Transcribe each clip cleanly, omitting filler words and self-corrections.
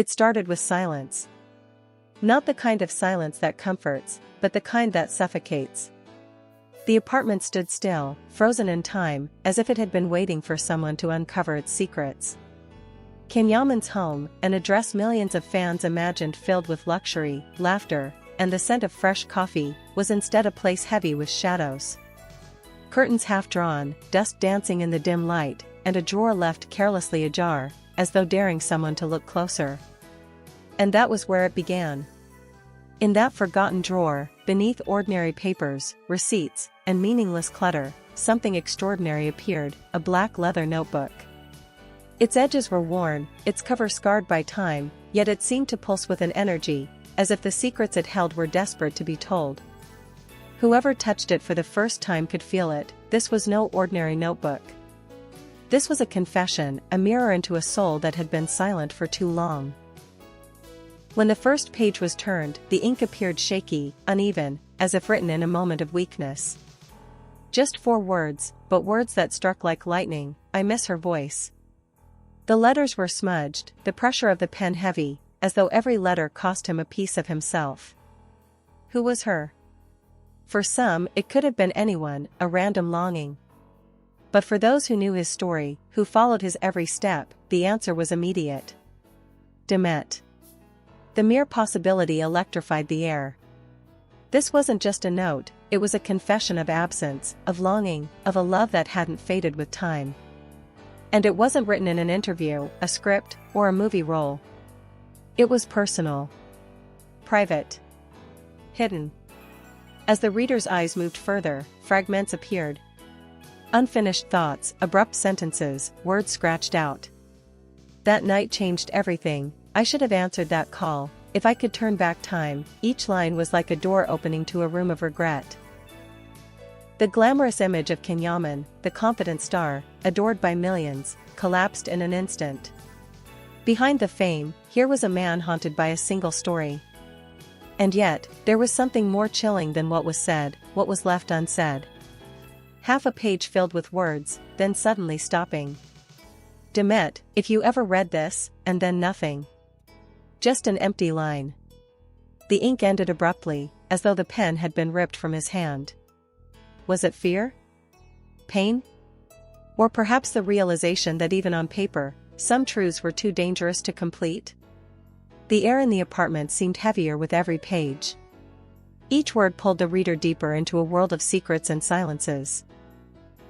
It started with silence. Not the kind of silence that comforts, but the kind that suffocates. The apartment stood still, frozen in time, as if it had been waiting for someone to uncover its secrets. Can Yaman's home, an address millions of fans imagined filled with luxury, laughter, and the scent of fresh coffee, was instead a place heavy with shadows. Curtains half drawn, dust dancing in the dim light, and a drawer left carelessly ajar, as though daring someone to look closer. And that was where it began. In that forgotten drawer, beneath ordinary papers, receipts, and meaningless clutter, something extraordinary appeared, a black leather notebook. Its edges were worn, its cover scarred by time, yet it seemed to pulse with an energy, as if the secrets it held were desperate to be told. Whoever touched it for the first time could feel it. This was no ordinary notebook. This was a confession, a mirror into a soul that had been silent for too long. When the first page was turned, the ink appeared shaky, uneven, as if written in a moment of weakness. Just 4 words, but words that struck like lightning. I miss her voice. The letters were smudged, the pressure of the pen heavy, as though every letter cost him a piece of himself. Who was her? For some, it could have been anyone, a random longing. But for those who knew his story, who followed his every step, the answer was immediate. Demet. The mere possibility electrified the air. This wasn't just a note, it was a confession of absence, of longing, of a love that hadn't faded with time. And it wasn't written in an interview, a script, or a movie role. It was personal. Private. Hidden. As the reader's eyes moved further, fragments appeared. Unfinished thoughts, abrupt sentences, words scratched out. That night changed everything. I should have answered that call. If I could turn back time. Each line was like a door opening to a room of regret. The glamorous image of Can Yaman, the confident star, adored by millions, collapsed in an instant. Behind the fame, here was a man haunted by a single story. And yet, there was something more chilling than what was said, what was left unsaid. Half a page filled with words, then suddenly stopping. Demet, if you ever read this, and then nothing. Just an empty line. The ink ended abruptly, as though the pen had been ripped from his hand. Was it fear? Pain? Or perhaps the realization that even on paper, some truths were too dangerous to complete? The air in the apartment seemed heavier with every page. Each word pulled the reader deeper into a world of secrets and silences.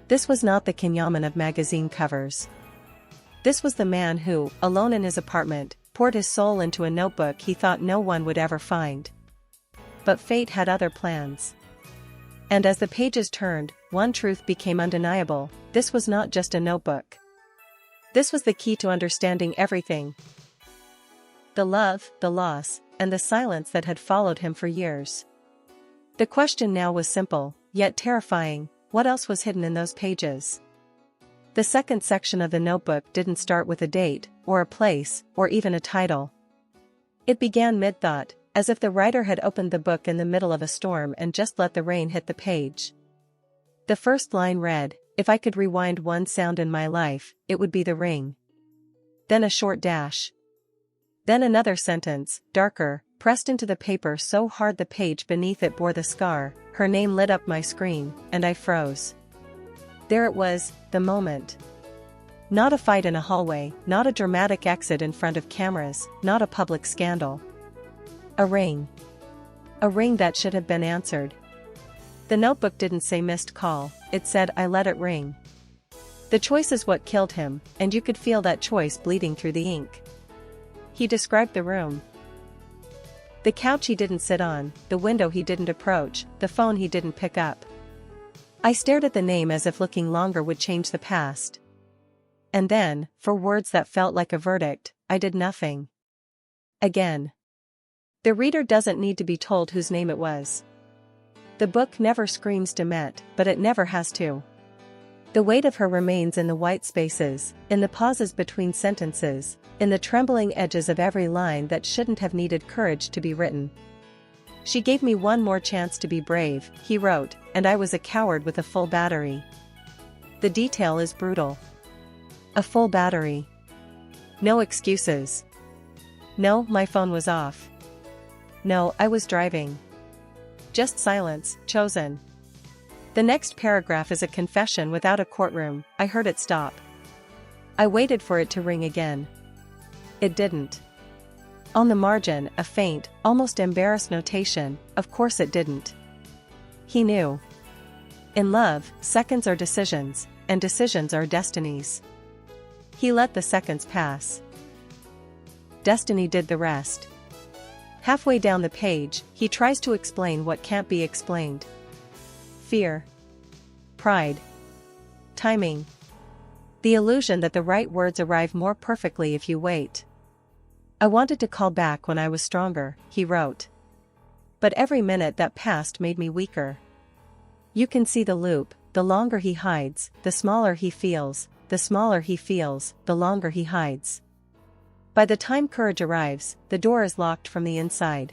This was not the Can Yaman of magazine covers. This was the man who, alone in his apartment, poured his soul into a notebook he thought no one would ever find. But fate had other plans. And as the pages turned, one truth became undeniable: this was not just a notebook. This was the key to understanding everything. The love, the loss, and the silence that had followed him for years. The question now was simple, yet terrifying: what else was hidden in those pages? The second section of the notebook didn't start with a date, or a place, or even a title. It began mid-thought, as if the writer had opened the book in the middle of a storm and just let the rain hit the page. The first line read, "If I could rewind one sound in my life, it would be the ring." Then a short dash. Then another sentence, darker, pressed into the paper so hard the page beneath it bore the scar. Her name lit up my screen, and I froze. There it was, the moment. Not a fight in a hallway, not a dramatic exit in front of cameras, not a public scandal. A ring. A ring that should have been answered. The notebook didn't say missed call, it said I let it ring. The choice is what killed him, and you could feel that choice bleeding through the ink. He described the room. The couch he didn't sit on, the window he didn't approach, the phone he didn't pick up. I stared at the name as if looking longer would change the past. And then, for words that felt like a verdict, I did nothing. Again. The reader doesn't need to be told whose name it was. The book never screams Demet, but it never has to. The weight of her remains in the white spaces, in the pauses between sentences, in the trembling edges of every line that shouldn't have needed courage to be written. She gave me one more chance to be brave, he wrote, and I was a coward with a full battery. The detail is brutal. A full battery. No excuses. No, my phone was off. No, I was driving. Just silence, chosen. The next paragraph is a confession without a courtroom. I heard it stop. I waited for it to ring again. It didn't. On the margin, a faint, almost embarrassed notation, of course it didn't. He knew. In love, seconds are decisions, and decisions are destinies. He let the seconds pass. Destiny did the rest. Halfway down the page, he tries to explain what can't be explained. Fear. Pride. Timing. The illusion that the right words arrive more perfectly if you wait. I wanted to call back when I was stronger, he wrote. But every minute that passed made me weaker. You can see the loop, the longer he hides, the smaller he feels, the smaller he feels, the longer he hides. By the time courage arrives, the door is locked from the inside.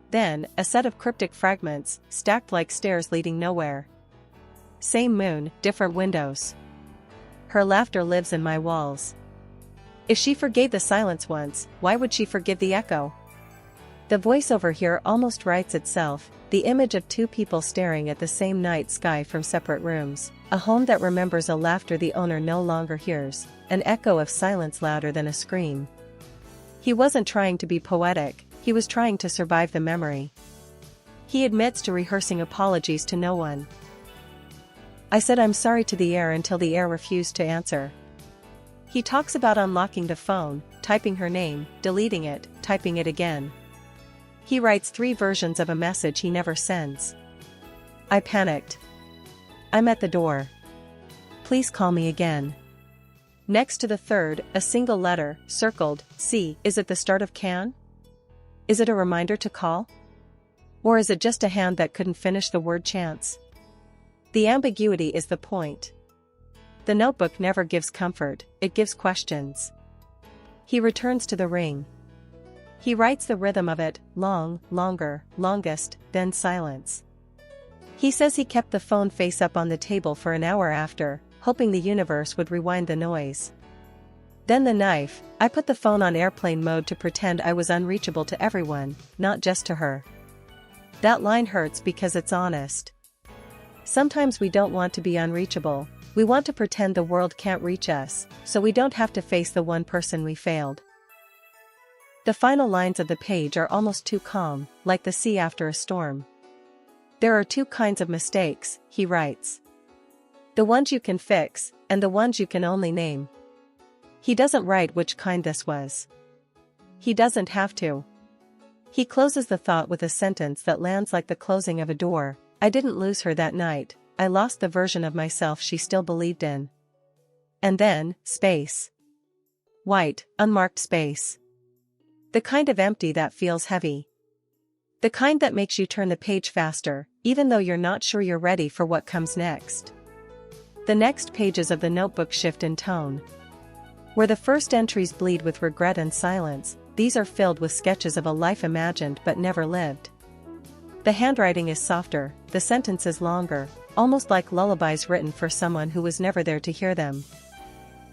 Then, a set of cryptic fragments, stacked like stairs leading nowhere. Same moon, different windows. Her laughter lives in my walls. If she forgave the silence once, why would she forgive the echo? The voiceover here almost writes itself, the image of two people staring at the same night sky from separate rooms, a home that remembers a laughter the owner no longer hears, an echo of silence louder than a scream. He wasn't trying to be poetic, he was trying to survive the memory. He admits to rehearsing apologies to no one. I said I'm sorry to the air until the air refused to answer. He talks about unlocking the phone, typing her name, deleting it, typing it again. He writes 3 versions of a message he never sends. I panicked. I'm at the door. Please call me again. Next to the third, a single letter, circled, C. Is it the start of Can? Is it a reminder to call? Or is it just a hand that couldn't finish the word chance? The ambiguity is the point. The notebook never gives comfort, it gives questions. He returns to the ring. He writes the rhythm of it, long, longer, longest, then silence. He says he kept the phone face up on the table for an hour after, hoping the universe would rewind the noise. Then the knife, I put the phone on airplane mode to pretend I was unreachable to everyone, not just to her. That line hurts because it's honest. Sometimes we don't want to be unreachable, we want to pretend the world can't reach us, so we don't have to face the one person we failed. The final lines of the page are almost too calm, like the sea after a storm. There are 2 kinds of mistakes, he writes. The ones you can fix, and the ones you can only name. He doesn't write which kind this was. He doesn't have to. He closes the thought with a sentence that lands like the closing of a door. I didn't lose her that night, I lost the version of myself she still believed in. And then, space. White, unmarked space. The kind of empty that feels heavy. The kind that makes you turn the page faster, even though you're not sure you're ready for what comes next. The next pages of the notebook shift in tone. Where the first entries bleed with regret and silence, these are filled with sketches of a life imagined but never lived. The handwriting is softer, the sentences longer, almost like lullabies written for someone who was never there to hear them.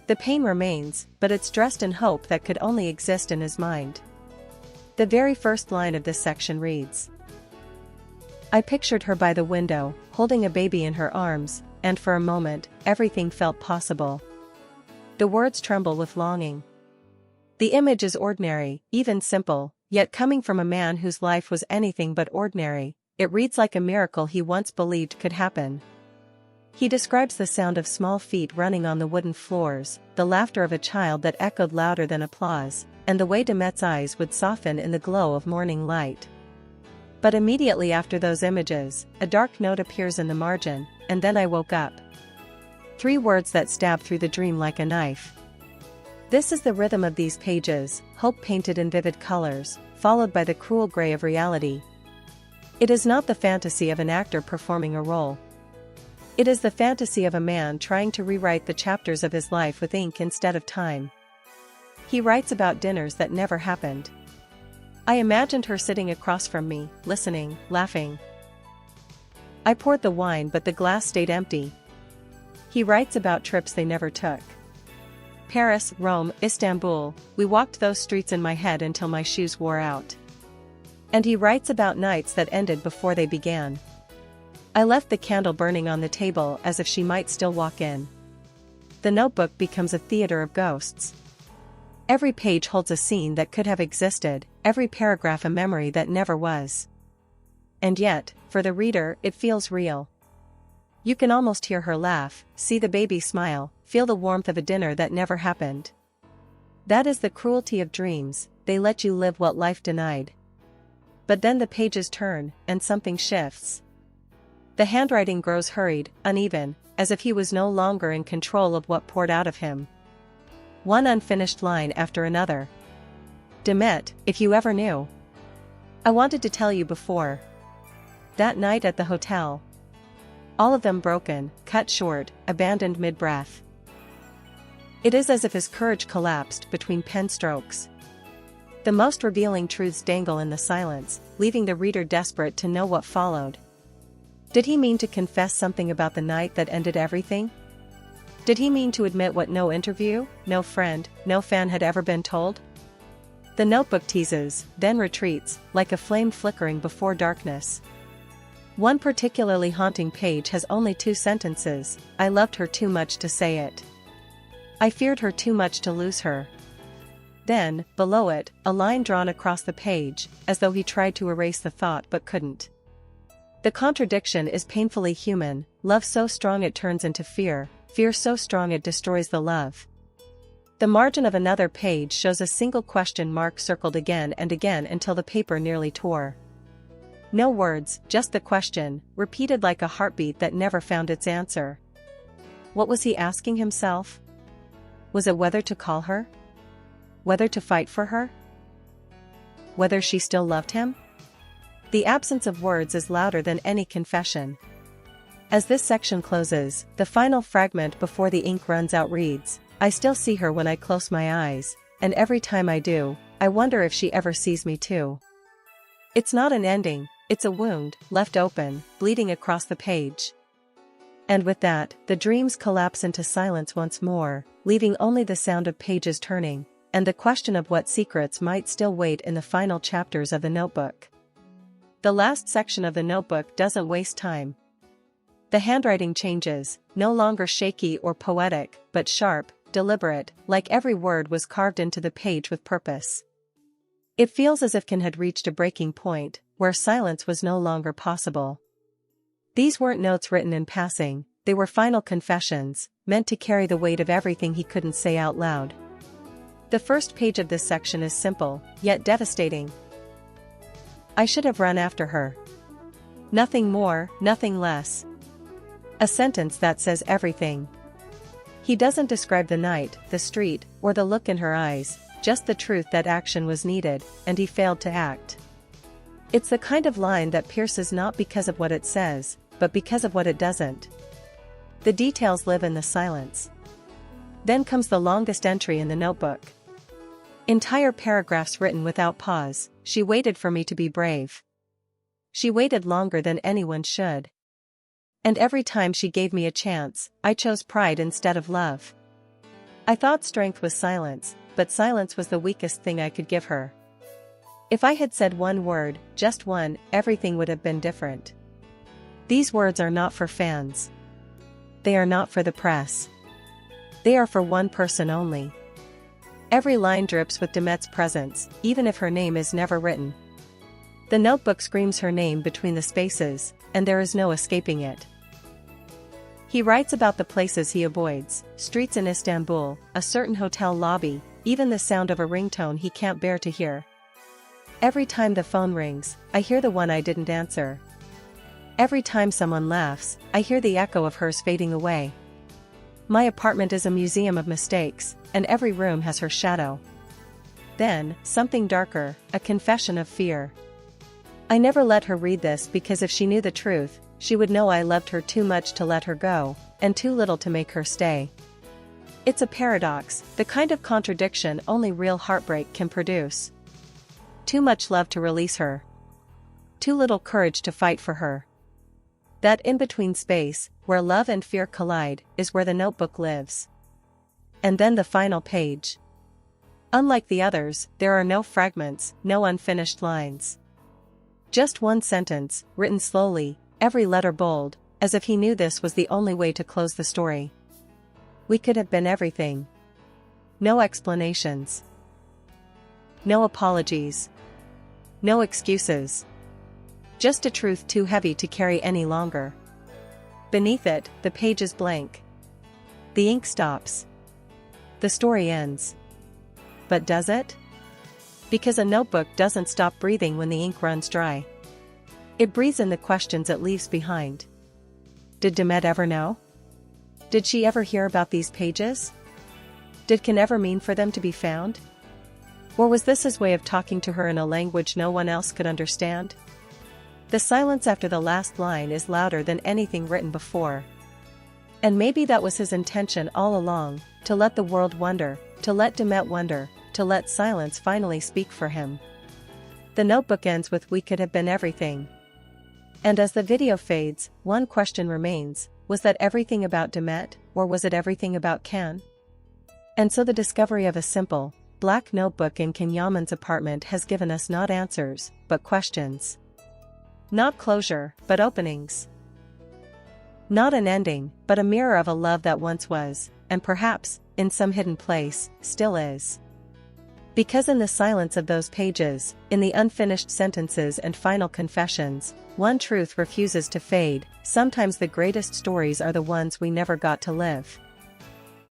The pain remains, but it's dressed in hope that could only exist in his mind. The very first line of this section reads, I pictured her by the window, holding a baby in her arms, and for a moment, everything felt possible. The words tremble with longing. The image is ordinary, even simple, yet coming from a man whose life was anything but ordinary, it reads like a miracle he once believed could happen. He describes the sound of small feet running on the wooden floors, the laughter of a child that echoed louder than applause, and the way Demet's eyes would soften in the glow of morning light. But immediately after those images, a dark note appears in the margin, and then I woke up. 3 words that stab through the dream like a knife. This is the rhythm of these pages, hope painted in vivid colors, followed by the cruel gray of reality. It is not the fantasy of an actor performing a role. It is the fantasy of a man trying to rewrite the chapters of his life with ink instead of time. He writes about dinners that never happened. I imagined her sitting across from me, listening, laughing. I poured the wine but the glass stayed empty. He writes about trips they never took. Paris, Rome, Istanbul, we walked those streets in my head until my shoes wore out. And he writes about nights that ended before they began. I left the candle burning on the table as if she might still walk in. The notebook becomes a theater of ghosts. Every page holds a scene that could have existed, every paragraph a memory that never was. And yet, for the reader, it feels real. You can almost hear her laugh, see the baby smile, feel the warmth of a dinner that never happened. That is the cruelty of dreams, they let you live what life denied. But then the pages turn, and something shifts. The handwriting grows hurried, uneven, as if he was no longer in control of what poured out of him. One unfinished line after another. Demet, if you ever knew. I wanted to tell you before. That night at the hotel. All of them broken, cut short, abandoned mid-breath. It is as if his courage collapsed between pen strokes. The most revealing truths dangle in the silence, leaving the reader desperate to know what followed. Did he mean to confess something about the night that ended everything? Did he mean to admit what no interview, no friend, no fan had ever been told? The notebook teases, then retreats, like a flame flickering before darkness. One particularly haunting page has only 2 sentences. I loved her too much to say it. I feared her too much to lose her. Then, below it, a line drawn across the page, as though he tried to erase the thought but couldn't. The contradiction is painfully human, love so strong it turns into fear, fear so strong it destroys the love. The margin of another page shows a single question mark circled again and again until the paper nearly tore. No words, just the question, repeated like a heartbeat that never found its answer. What was he asking himself? Was it whether to call her? Whether to fight for her? Whether she still loved him? The absence of words is louder than any confession. As this section closes, the final fragment before the ink runs out reads, I still see her when I close my eyes, and every time I do, I wonder if she ever sees me too. It's not an ending, it's a wound, left open, bleeding across the page. And with that, the dreams collapse into silence once more, leaving only the sound of pages turning, and the question of what secrets might still wait in the final chapters of the notebook. The last section of the notebook doesn't waste time. The handwriting changes, no longer shaky or poetic, but sharp, deliberate, like every word was carved into the page with purpose. It feels as if Can had reached a breaking point, where silence was no longer possible. These weren't notes written in passing, they were final confessions, meant to carry the weight of everything he couldn't say out loud. The first page of this section is simple, yet devastating. I should have run after her. Nothing more, nothing less. A sentence that says everything. He doesn't describe the night, the street, or the look in her eyes, just the truth that action was needed, and he failed to act. It's the kind of line that pierces not because of what it says, but because of what it doesn't. The details live in the silence. Then comes the longest entry in the notebook. Entire paragraphs written without pause, she waited for me to be brave. She waited longer than anyone should. And every time she gave me a chance, I chose pride instead of love. I thought strength was silence, but silence was the weakest thing I could give her. If I had said one word, just one, everything would have been different. These words are not for fans. They are not for the press. They are for one person only. Every line drips with Demet's presence, even if her name is never written. The notebook screams her name between the spaces, and there is no escaping it. He writes about the places he avoids, streets in Istanbul, a certain hotel lobby, even the sound of a ringtone he can't bear to hear. Every time the phone rings, I hear the one I didn't answer. Every time someone laughs, I hear the echo of hers fading away. My apartment is a museum of mistakes, and every room has her shadow. Then, something darker, a confession of fear. I never let her read this because if she knew the truth, she would know I loved her too much to let her go, and too little to make her stay. It's a paradox, the kind of contradiction only real heartbreak can produce. Too much love to release her. Too little courage to fight for her. That in-between space, where love and fear collide, is where the notebook lives. And then the final page. Unlike the others, there are no fragments, no unfinished lines. Just one sentence, written slowly, every letter bold, as if he knew this was the only way to close the story. We could have been everything. No explanations. No apologies. No excuses. Just a truth too heavy to carry any longer. Beneath it, the page is blank. The ink stops. The story ends. But does it? Because a notebook doesn't stop breathing when the ink runs dry. It breathes in the questions it leaves behind. Did Demet ever know? Did she ever hear about these pages? Did Can ever mean for them to be found? Or was this his way of talking to her in a language no one else could understand? The silence after the last line is louder than anything written before. And maybe that was his intention all along, to let the world wonder, to let Demet wonder, to let silence finally speak for him. The notebook ends with "We could have been everything." And as the video fades, one question remains: was that everything about Demet, or was it everything about Can? And so the discovery of a simple, black notebook in Can Yaman's apartment has given us not answers, but questions. Not closure, but openings. Not an ending, but a mirror of a love that once was, and perhaps, in some hidden place, still is. Because in the silence of those pages, in the unfinished sentences and final confessions, one truth refuses to fade: sometimes the greatest stories are the ones we never got to live.